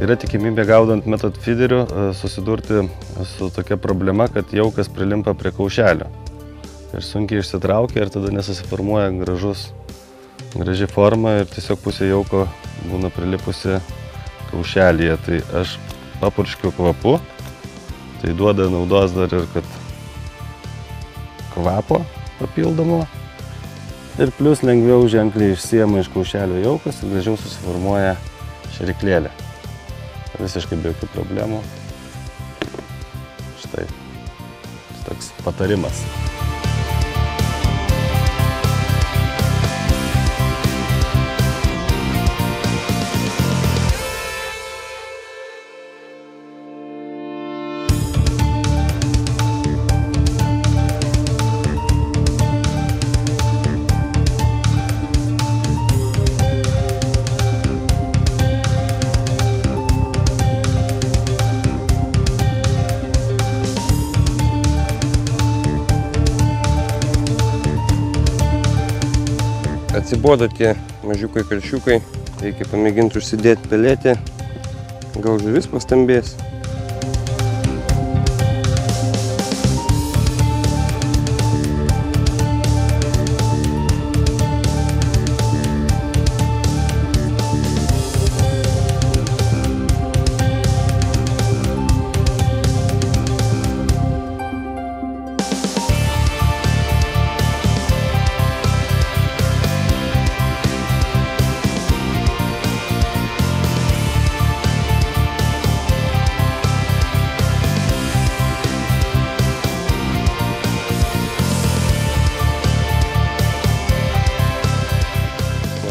Yra tikimybė gaudant metod feederiu susidurti su tokia problema, kad jaukas prilimpa prie kaušelio. Ir sunkiai išsitraukia ir tada nesusiformuoja graži forma ir tiesiog pusė jauko būna prilipusi kaušelyje. Tai aš papurškiu kvapu, tai duoda naudos dar ir kad kvapo papildomo. Ir plus lengviau ženkliai išsiema iš kaušelio jaukas ir gražiau susiformuoja šeriklėlė. Visiškai be jokių problemų. Štai, toks patarimas. Atsibodo tie mažiukai karšiukai, reikia pamėginti užsidėti peletę, gal žuvis pastambės.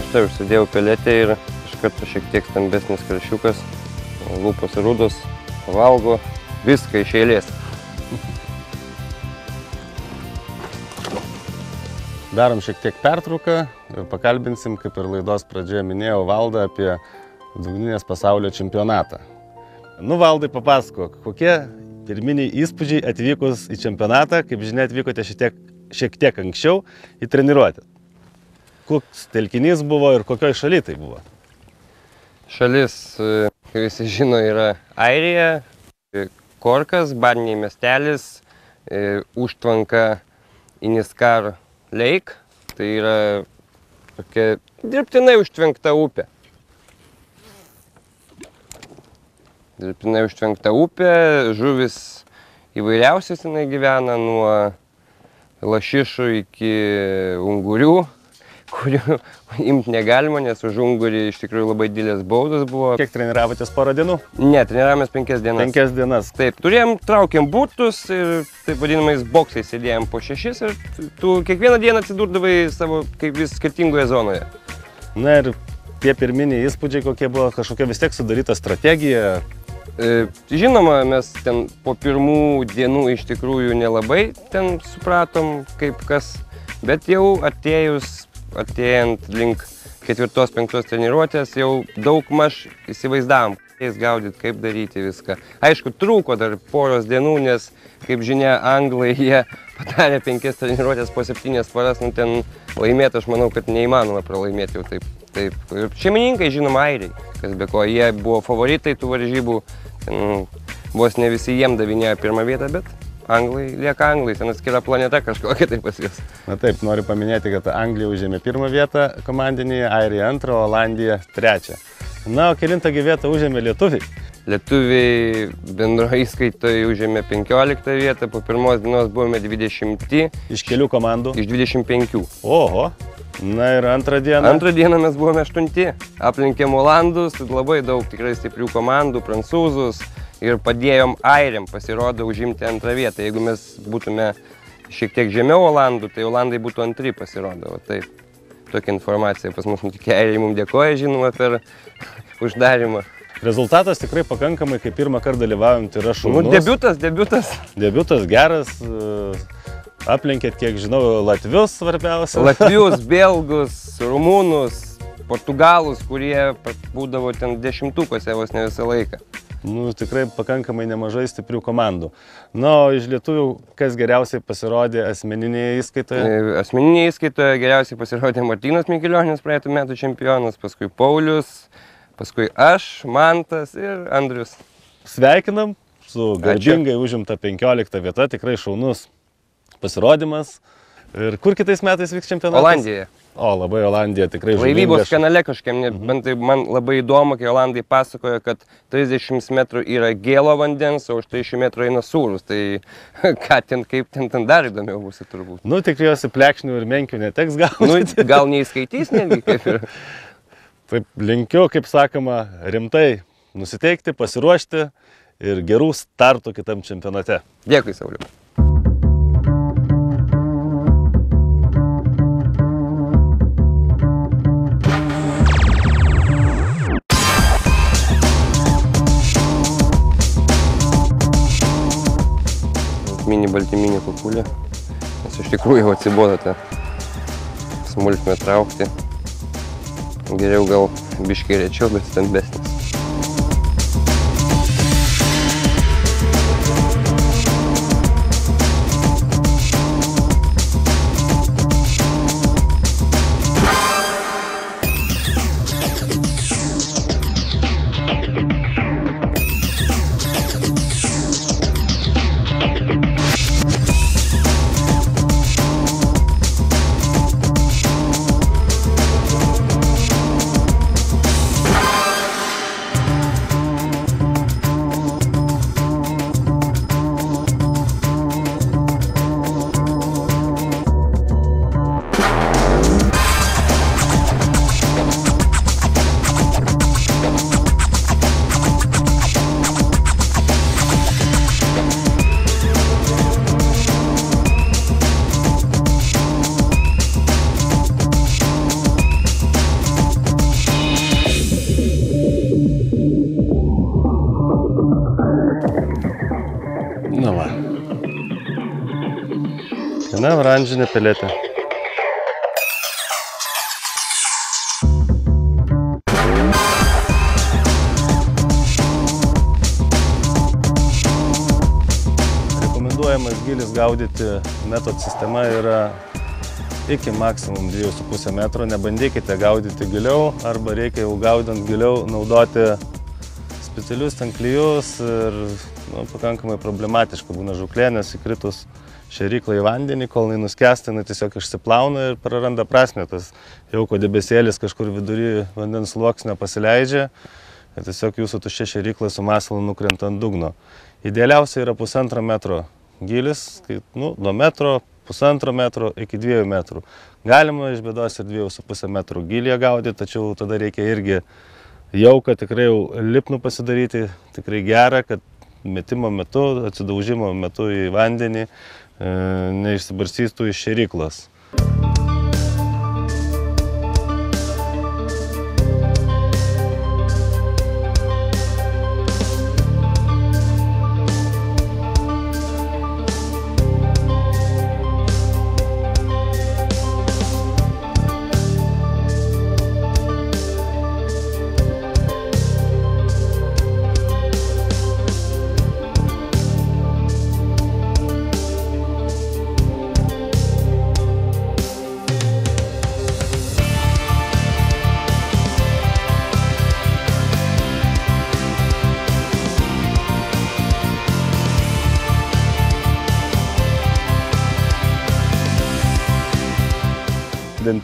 Štai užsidėjau peletę ir iš karto šiek tiek stambesnis karšiukas, lūpos rudos, valgo viską iš eilės. Darom šiek tiek pertrauką ir pakalbinsim, kaip ir laidos pradžioje minėjau, Valdą apie dugninės pasaulio čempionatą. Nu, Valdai, papasakok, kokie pirminiai įspūdžiai atvykus į čempionatą, kaip žinia, atvykote šiek tiek anksčiau į treniruotę. Koks telkinys buvo ir kokioj šaly tai buvo? Šalis, kaip visi žino, yra Airija, Korkas, Barniai miestelis, užtvanka Iniskar Lake, tai yra tokia dirbtinai užtvenkta upė. Dirbtinai užtvenkta upė, žuvis įvairiausias jinai gyvena, nuo lašišų iki ungurių, kurių imti negalima, nes už ungurį iš tikrųjų labai didelės baudos buvo. Kiek treniravotės porą dienų? Ne, treniravomės 5 dienas. 5 dienas. Taip, traukėm burtus ir taip vadinamais boksais sėdėjom po 6 ir tu kiekvieną dieną atsidurdavai savo kaip vis skirtingoje zonoje. Na ir tie pirminiai įspūdžiai, kokie buvo, kažkokia vis tiek sudaryta strategija? Žinoma, mes ten po pirmų dienų iš tikrųjų nelabai ten supratom kaip kas, bet jau atėjant link 4-5 treniruotės jau daug maž įsivaizdavom, gaudyti, kaip daryti viską. Aišku, trūko dar poros dienų, nes, kaip žinia, anglai jie padarė 5 treniruotės po 7 paras, nu ten laimėti, aš manau, kad neįmanoma pralaimėti jau taip. Ir šeimininkai, žinoma, airiai, kas be ko, jie buvo favoritai tų varžybų, vos ne visi jiem davinėjo pirmą vietą, bet anglai lieka anglai, ten atskira planeta kažkokia tai pas juos. Na taip, noriu paminėti, kad Anglija užėmė 1 vietą komandinėje, Airija 2, Olandija 3. Na, o kelintą vietą užėmė lietuviai? Lietuviai bendroje įskaitoje užėmė 15 vietą, po pirmos dienos buvome 20. Iš kelių komandų? Iš 25. Oho! Na ir antrą dieną? Antrą dieną mes buvome 8. Aplenkėm Olandus, labai daug tikrai stiprių komandų, prancūzus, ir padėjom airiam, pasirodo, užimti antrą vietą. Jeigu mes būtume šiek tiek žemiau olandų, tai olandai būtų antri, pasirodo. Va, taip, tokia informacija pas mus nutikė. Airiai mums dėkoja, žinoma, per uždarimą. Rezultatas tikrai pakankamai, kai pirmą kartą dalyvaujam, tai yra šaunus. Debiutas. Debiutas geras, aplenkėt, kiek žinau, latvius svarbiausia. Latvius, belgus, rumūnus, portugalus, kurie būdavo ten dešimtukuose vos ne visą laiką. Nu, tikrai pakankamai nemažai stiprių komandų. Na, o iš lietuvių, kas geriausiai pasirodė asmeninėje įskaitoje? Asmeninėje įskaitoje geriausiai pasirodė Martynas Mikilionis, praeitų metų čempionas, paskui Paulius, paskui aš, Mantas ir Andrius. Sveikinam su garbingai užimta 15 vieta, tikrai šaunus pasirodymas. Ir kur kitais metais vyks čempionatas? Olandijoje. O, labai Olandija, tikrai žavinga. Laivybos kanale kažkiek, bent tai man labai įdomu, kai Olandai pasakojo, kad 30 metrų yra gėlo vandens, o už 300 metrų eina sūrus. Tai ką ten, kaip ten dar įdomiau bus turbūt. Nu, tikriausiai plekšnių ir menkių neteks gaudyti. Nu, gal neįskaitys netgi kaip ir. Taip, linkiu, kaip sakoma, rimtai nusiteikti, pasiruošti ir gerų startų kitam čempionate. Dėkui, Sauliau. Mini baltyminį kukulį, nes iš tikrųjų jau atsibodo tą smulkmę traukti. Geriau gal biškai rečiau, bet stambesnis. Na va. Viena oranžinė peletė. Rekomenduojamas gilis gaudyti metod sistema yra iki maksimum 2,5 metro. Nebandykite gaudyti giliau, arba reikia jau gaudant giliau naudoti specialius tanklijus ir pakankamai problematiška būna žūklė, nes įkritus šėryklą į vandenį, kol jinai nuskęsta, jinai tiesiog išsiplauna ir praranda prasmę. Tas jauko debesėlis kažkur vidury vandens sluoksnio pasileidžia ir tiesiog jūsų tuščia šėrykla su masalu nukrenta ant dugno. Idealiausia yra 1,5 metro gilis, nuo metro, 1,5 metro iki 2 metrų. Galima iš bėdos ir 2,5 metrų gilyje gaudyti, tačiau tada reikia irgi jauką tikrai jau lipnų pasidaryti, tikrai gerą, kad metimo metu, atsidaužimo metu į vandenį neišsibarstystų iš šėryklos.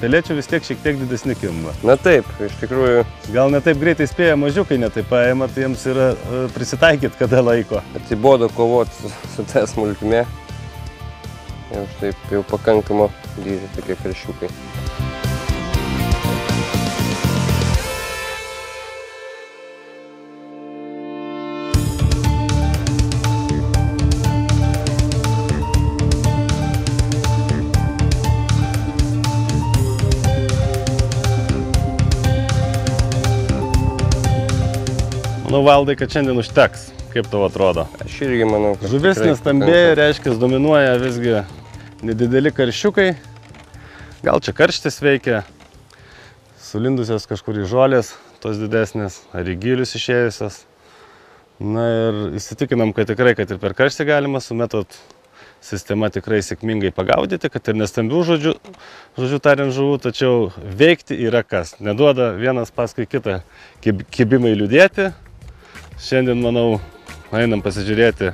Pelečių vis tiek šiek tiek didesni kimba. Na taip, iš tikrųjų. Gal ne taip greitai spėja mažiukai, ne taip paima, tai jiems yra prisitaikyti kada laiko. Atsibodo kovoti su ta smulkme. Jau taip jau pakankamo dydžio tokie karšiukai. Manau, Valdai, kad šiandien užteks. Kaip tau atrodo? Aš irgi manau, kad Žuvis tikrai nestambėja, reiškia, dominuoja visgi nedideli karšiukai. Gal čia karštis veikia, sulindusios kažkur į žolės, tos didesnės, ar į gylius išėjusios. Na ir įsitikinam, kad tikrai, kad ir per karštį galima su metod sistema tikrai sėkmingai pagaudyti, kad ir nestambių žodžiu tariant žuvų, tačiau veikti yra kas. Neduoda vienas paskui kitą kibimai liūdėti. Šiandien, manau, einam pasižiūrėti,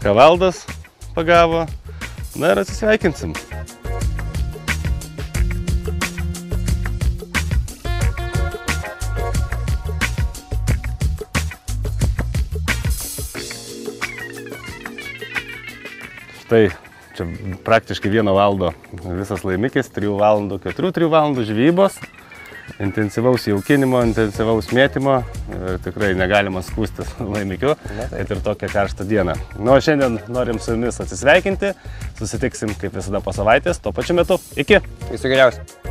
ką Valdas pagavo. Na ir atsisveikinsim. Tai čia praktiškai 1 valandą visas laimikis, 3 valandų, 4 valandų žvejybos, intensyvaus jaukinimo, intensyvaus mėtymo ir tikrai negalima skųstis laimikiu, kad ir tokią karštą dieną. Nu, o šiandien norim su jumis atsisveikinti, susitiksim kaip visada po savaitės, tuo pačiu metu. Iki! Viso geriausio.